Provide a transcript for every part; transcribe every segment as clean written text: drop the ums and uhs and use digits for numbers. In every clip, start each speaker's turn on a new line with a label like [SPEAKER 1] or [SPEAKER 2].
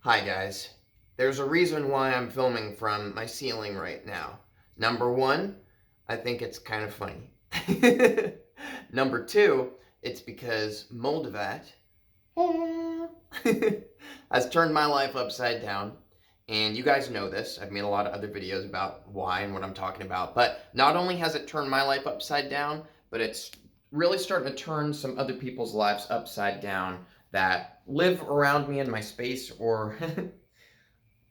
[SPEAKER 1] Hi guys. There's a reason why I'm filming from my ceiling right now. Number one, I think it's kind of funny. Number two, it's because Moldavite has turned my life upside down. And you guys know this. I've made a lot of other videos about why and what I'm talking about. But not only has it turned my life upside down, but it's really starting to turn some other people's lives upside down that live around me in my space, or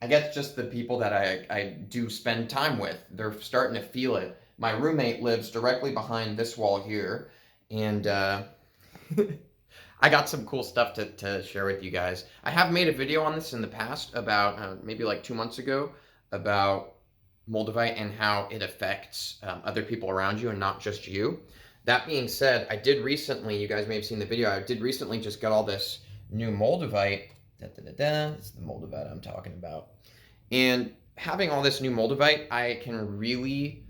[SPEAKER 1] I guess just the people that I do spend time with. They're starting to feel it. My roommate lives directly behind this wall here, and I got some cool stuff to share with you guys. I have made a video on this in the past about maybe like 2 months ago about Moldavite and how it affects other people around you and not just you. That being said, I did recently, you guys may have seen the video, I did recently just get all this new Moldavite. It's the Moldavite I'm talking about. And having all this new Moldavite, I can really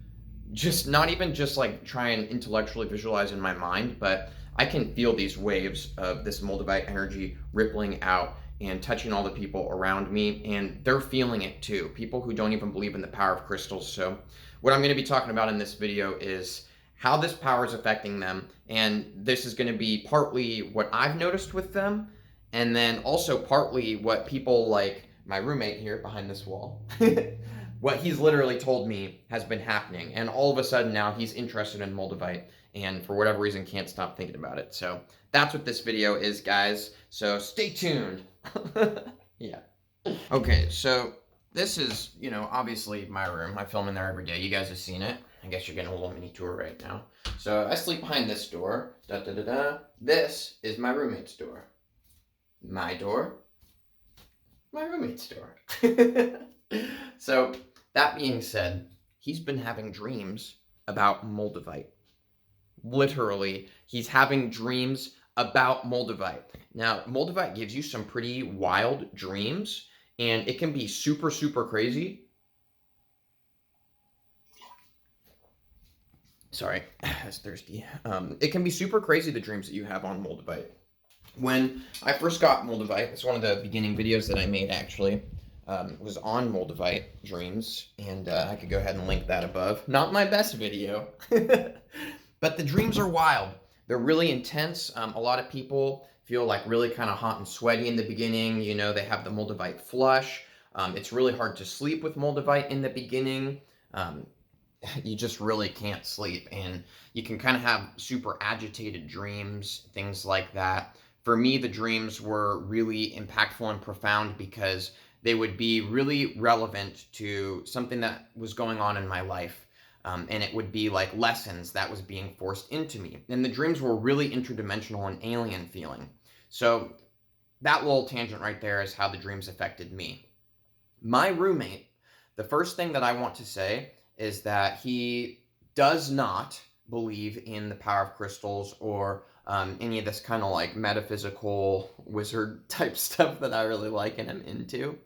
[SPEAKER 1] just not even just like try and intellectually visualize in my mind, but I can feel these waves of this Moldavite energy rippling out and touching all the people around me, and they're feeling it too. People who don't even believe in the power of crystals. So what I'm going to be talking about in this video is how this power is affecting them, and this is going to be partly what I've noticed with them, and then also partly what people like my roommate here behind this wall what he's literally told me has been happening. And all of a sudden now he's interested in Moldavite and for whatever reason can't stop thinking about it. So that's what this video is, guys. So stay tuned. Yeah. Okay, so this is, obviously my room. I film in there every day. You guys have seen it. I guess you're getting a little mini tour right now. So I sleep behind this door. Da da da da. This is my roommate's door. My door. My roommate's door. So that being said, he's been having dreams about Moldavite. Literally, he's having dreams about Moldavite. Now, Moldavite gives you some pretty wild dreams, and it can be super, super crazy. Sorry, I was thirsty. It can be super crazy, the dreams that you have on Moldavite. When I first got Moldavite, it's one of the beginning videos that I made, actually. Was on Moldavite dreams, and I could go ahead and link that above. Not my best video, but the dreams are wild. They're really intense. A lot of people feel like really kind of hot and sweaty in the beginning. They have the Moldavite flush. It's really hard to sleep with Moldavite in the beginning. You just really can't sleep, and you can kind of have super agitated dreams, things like that. For me, the dreams were really impactful and profound because they would be really relevant to something that was going on in my life. And it would be like lessons that was being forced into me. And the dreams were really interdimensional and alien feeling. So that little tangent right there is how the dreams affected me. My roommate, the first thing that I want to say is that he does not believe in the power of crystals or any of this kind of like metaphysical wizard type stuff that I really like and am into.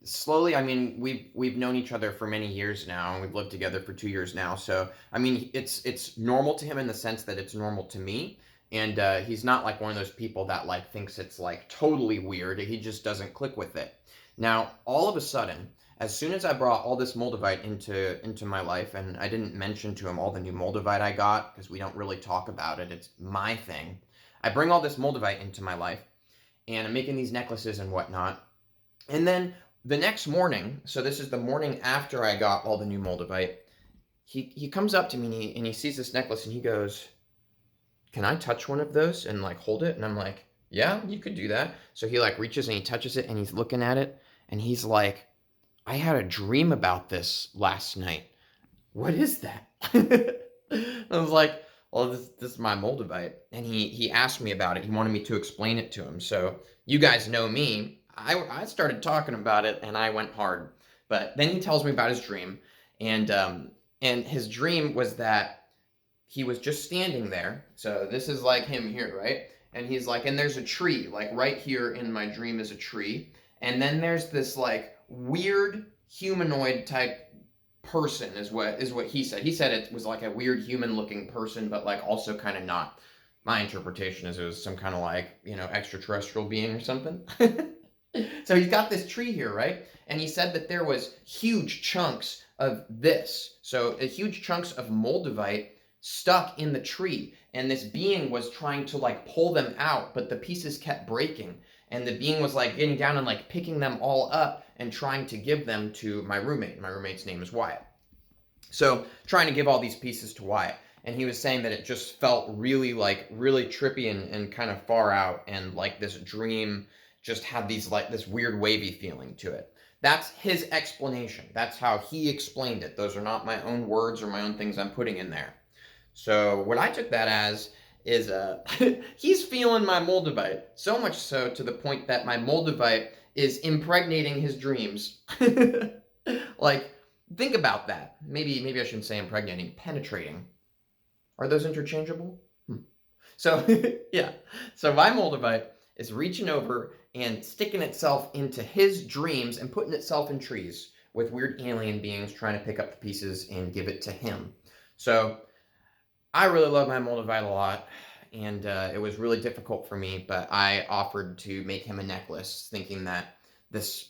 [SPEAKER 1] Slowly, I mean, we've known each other for many years now, and we've lived together for 2 years now. So, I mean, it's normal to him in the sense that it's normal to me. And he's not like one of those people that like thinks it's like totally weird. He just doesn't click with it. Now, all of a sudden, as soon as I brought all this Moldavite into my life, and I didn't mention to him all the new Moldavite I got, because we don't really talk about it, it's my thing. I bring all this Moldavite into my life, and I'm making these necklaces and whatnot. And then the next morning, so this is the morning after I got all the new Moldavite, he comes up to me and he sees this necklace and he goes, "Can I touch one of those and like hold it?" And I'm like, "Yeah, you could do that." So he like reaches and he touches it and he's looking at it and he's like, "I had a dream about this last night. What is that?" I was like, "Well, this is my Moldavite." And he asked me about it. He wanted me to explain it to him. So you guys know me. I started talking about it and I went hard. But then he tells me about his dream, and his dream was that he was just standing there. So this is like him here, right? And he's like, and there's a tree, like right here in my dream is a tree. And then there's this like weird humanoid type person is what he said. He said it was like a weird human looking person, but like also kind of not. My interpretation is it was some kind of like, extraterrestrial being or something. So he's got this tree here, right? And he said that there was huge chunks of this. So huge chunks of Moldavite stuck in the tree. And this being was trying to like pull them out, but the pieces kept breaking. And the being was like getting down and like picking them all up and trying to give them to my roommate. My roommate's name is Wyatt. So trying to give all these pieces to Wyatt. And he was saying that it just felt really like really trippy and kind of far out, and like this dream just had these like this weird wavy feeling to it. That's his explanation. That's how he explained it. Those are not my own words or my own things I'm putting in there. So what I took that as is he's feeling my Moldavite, so much so to the point that my Moldavite is impregnating his dreams. Like, think about that. Maybe I shouldn't say impregnating, penetrating. Are those interchangeable? So, yeah. So my Moldavite is reaching over and sticking itself into his dreams and putting itself in trees with weird alien beings trying to pick up the pieces and give it to him. So I really love my Moldavite a lot, and it was really difficult for me, but I offered to make him a necklace, thinking that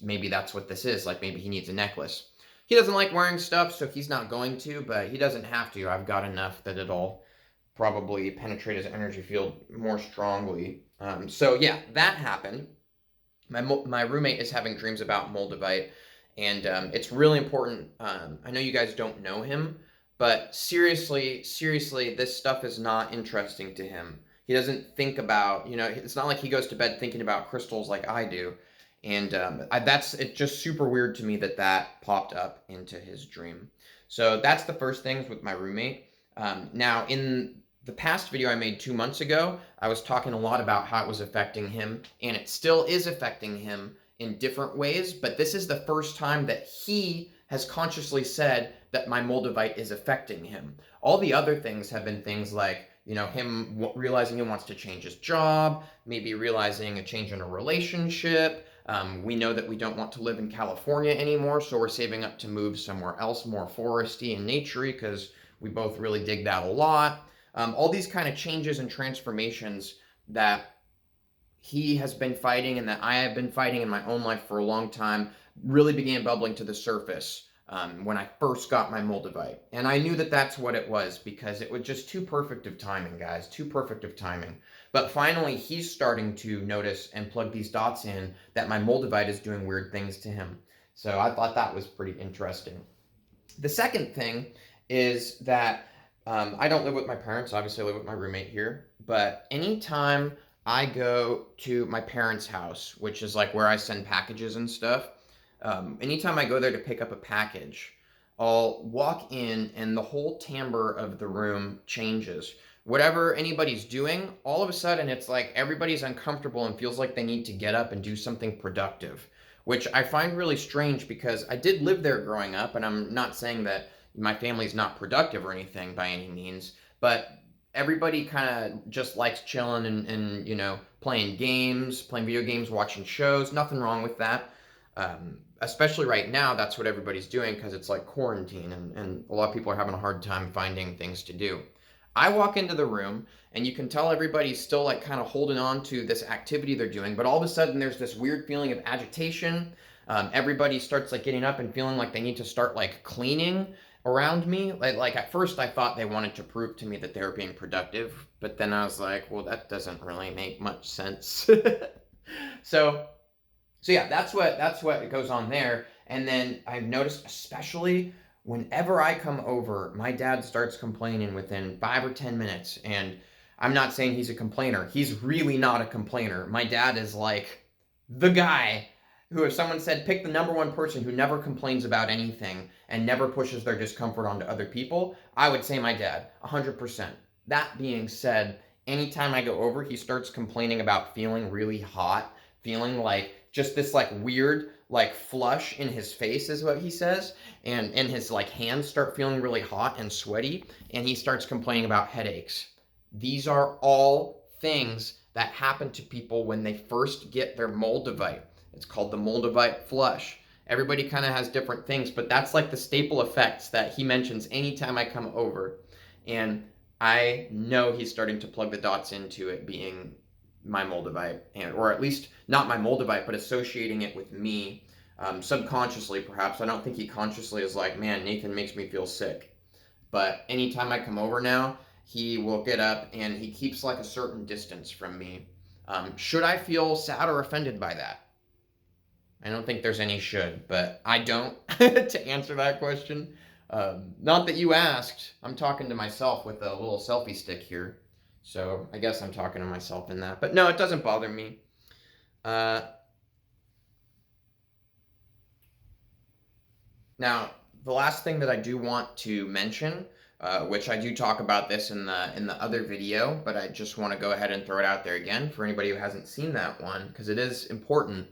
[SPEAKER 1] maybe that's what this is, like maybe he needs a necklace. He doesn't like wearing stuff, so he's not going to, but he doesn't have to. I've got enough that it'll probably penetrate his energy field more strongly. So yeah, that happened. My roommate is having dreams about Moldavite, and it's really important. I know you guys don't know him, but seriously, this stuff is not interesting to him. He doesn't think about, it's not like he goes to bed thinking about crystals like I do. And it's just super weird to me that popped up into his dream. So that's the first things with my roommate. Now, in the past video I made 2 months ago, I was talking a lot about how it was affecting him, and it still is affecting him in different ways, but this is the first time that he has consciously said that my Moldavite is affecting him. All the other things have been things like, him realizing he wants to change his job, maybe realizing a change in a relationship. We know that we don't want to live in California anymore, so we're saving up to move somewhere else more foresty and naturey because we both really dig that a lot. All these kind of changes and transformations that he has been fighting and that I have been fighting in my own life for a long time really began bubbling to the surface when I first got my Moldavite. And I knew that that's what it was because it was just too perfect of timing, guys, too perfect of timing. But finally, he's starting to notice and plug these dots in that my Moldavite is doing weird things to him. So I thought that was pretty interesting. The second thing is that I don't live with my parents. Obviously, I live with my roommate here. But anytime I go to my parents' house, which is like where I send packages and stuff, anytime I go there to pick up a package, I'll walk in and the whole timbre of the room changes. Whatever anybody's doing, all of a sudden it's like everybody's uncomfortable and feels like they need to get up and do something productive, which I find really strange because I did live there growing up, and I'm not saying that my family's not productive or anything by any means, but everybody kind of just likes chilling and playing video games, watching shows. Nothing wrong with that. Especially right now, that's what everybody's doing because it's like quarantine and a lot of people are having a hard time finding things to do. I walk into the room and you can tell everybody's still like kind of holding on to this activity they're doing, but all of a sudden there's this weird feeling of agitation. Everybody starts like getting up and feeling like they need to start like cleaning around me. Like at first I thought they wanted to prove to me that they were being productive, but then I was like, well, that doesn't really make much sense. So yeah, that's what goes on there. And then I've noticed, especially whenever I come over, my dad starts complaining within 5 or 10 minutes. And I'm not saying he's a complainer. He's really not a complainer. My dad is like the guy who, if someone said pick the number one person who never complains about anything and never pushes their discomfort onto other people, I would say my dad, 100%. That being said, anytime I go over, he starts complaining about feeling really hot, feeling like just this like weird like flush in his face is what he says, and his like hands start feeling really hot and sweaty, and he starts complaining about headaches. These are all things that happen to people when they first get their Moldavite. It's called the Moldavite flush. Everybody kind of has different things, but that's like the staple effects that he mentions anytime I come over. And I know he's starting to plug the dots into it being my Moldavite, or at least not my Moldavite, but associating it with me, subconsciously perhaps. I don't think he consciously is like, man, Nathan makes me feel sick. But anytime I come over now, he will get up and he keeps like a certain distance from me. Should I feel sad or offended by that? I don't think there's any should, but I don't, to answer that question. Not that you asked. I'm talking to myself with a little selfie stick here. So I guess I'm talking to myself in that. But no, it doesn't bother me. Now, the last thing that I do want to mention, which I do talk about this in the other video, but I just want to go ahead and throw it out there again for anybody who hasn't seen that one, because it is important.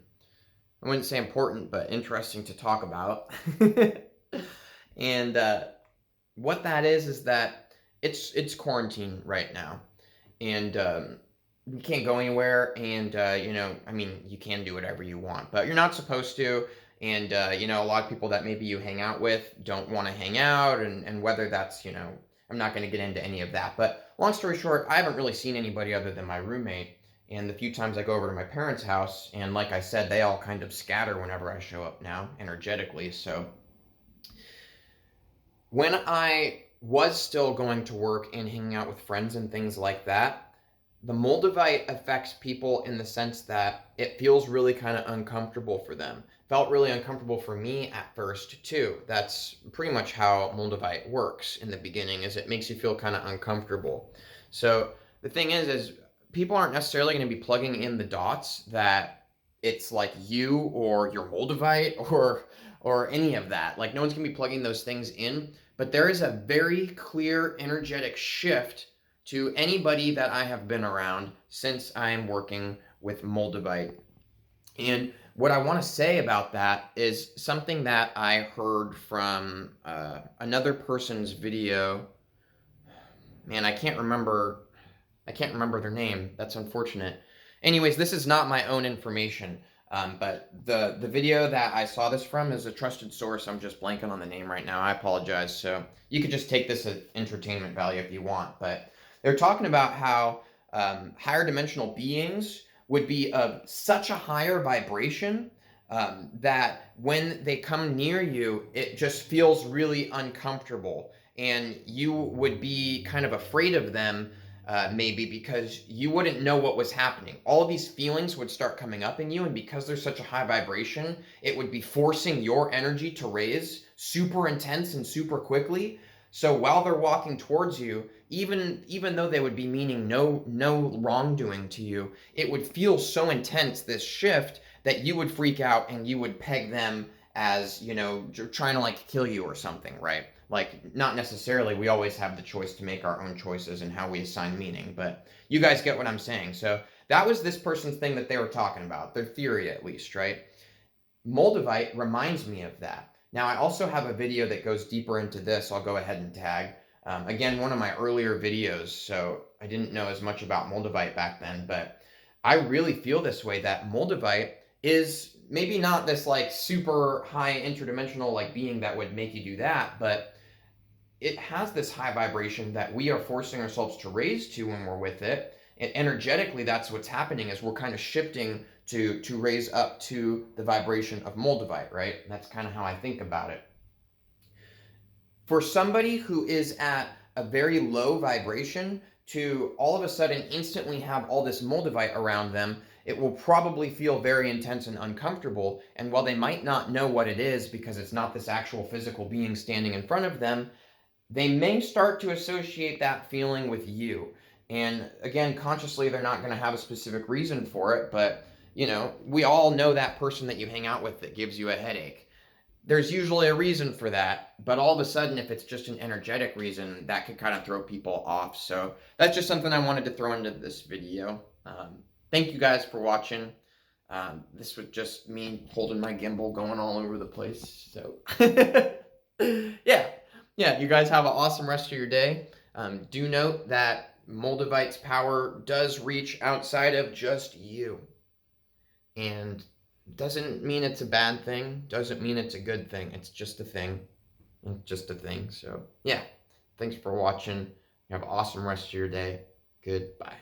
[SPEAKER 1] I wouldn't say important, but interesting to talk about. And what that is that it's quarantine right now, and you can't go anywhere. And you know, I mean, you can do whatever you want, but you're not supposed to. And you know, a lot of people that maybe you hang out with don't want to hang out, and whether that's, you know, I'm not going to get into any of that. But long story short, I haven't really seen anybody other than my roommate. And the few times I go over to my parents' house, and like I said, they all kind of scatter whenever I show up now, energetically. So when I was still going to work and hanging out with friends and things like that, the Moldavite affects people in the sense that it feels really kind of uncomfortable for them. Felt really uncomfortable for me at first too. That's pretty much how Moldavite works in the beginning, is it makes you feel kind of uncomfortable. So the thing is people aren't necessarily going to be plugging in the dots that it's like you or your Moldavite or any of that. Like, no one's going to be plugging those things in, but there is a very clear energetic shift to anybody that I have been around since I am working with Moldavite. And what I want to say about that is something that I heard from another person's video. Man, I can't remember their name. That's unfortunate. Anyways, this is not my own information, but the video that I saw this from is a trusted source. I'm just blanking on the name right now. I apologize. So you could just take this as entertainment value if you want. But they're talking about how higher dimensional beings would be of such a higher vibration that when they come near you, it just feels really uncomfortable. And you would be kind of afraid of them, maybe because you wouldn't know what was happening. All of these feelings would start coming up in you, and because there's such a high vibration, it would be forcing your energy to raise super intense and super quickly. So while they're walking towards you, even though they would be meaning no wrongdoing to you, it would feel so intense, this shift, that you would freak out and you would peg them as, you know, trying to like kill you or something, right? Like, not necessarily. We always have the choice to make our own choices and how we assign meaning, but you guys get what I'm saying. So that was this person's thing that they were talking about, their theory at least, right? Moldavite reminds me of that. Now, I also have a video that goes deeper into this. I'll go ahead and tag. Again, one of my earlier videos, so I didn't know as much about Moldavite back then, but I really feel this way, that Moldavite is maybe not this like super high interdimensional like being that would make you do that, but it has this high vibration that we are forcing ourselves to raise to when we're with it. And energetically, that's what's happening, is we're kind of shifting to raise up to the vibration of Moldavite, right? And that's kind of how I think about it. For somebody who is at a very low vibration to all of a sudden instantly have all this Moldavite around them, it will probably feel very intense and uncomfortable. And while they might not know what it is because it's not this actual physical being standing in front of them, they may start to associate that feeling with you. And again, consciously, they're not going to have a specific reason for it, but you know, we all know that person that you hang out with that gives you a headache. There's usually a reason for that, but all of a sudden, if it's just an energetic reason, that could kind of throw people off. So that's just something I wanted to throw into this video. Thank you guys for watching. This was just me holding my gimbal going all over the place. So yeah, you guys have an awesome rest of your day. Do note that Moldavite's power does reach outside of just you. And doesn't mean it's a bad thing, doesn't mean it's a good thing. It's just a thing. It's just a thing. So yeah, thanks for watching. You have an awesome rest of your day. Goodbye.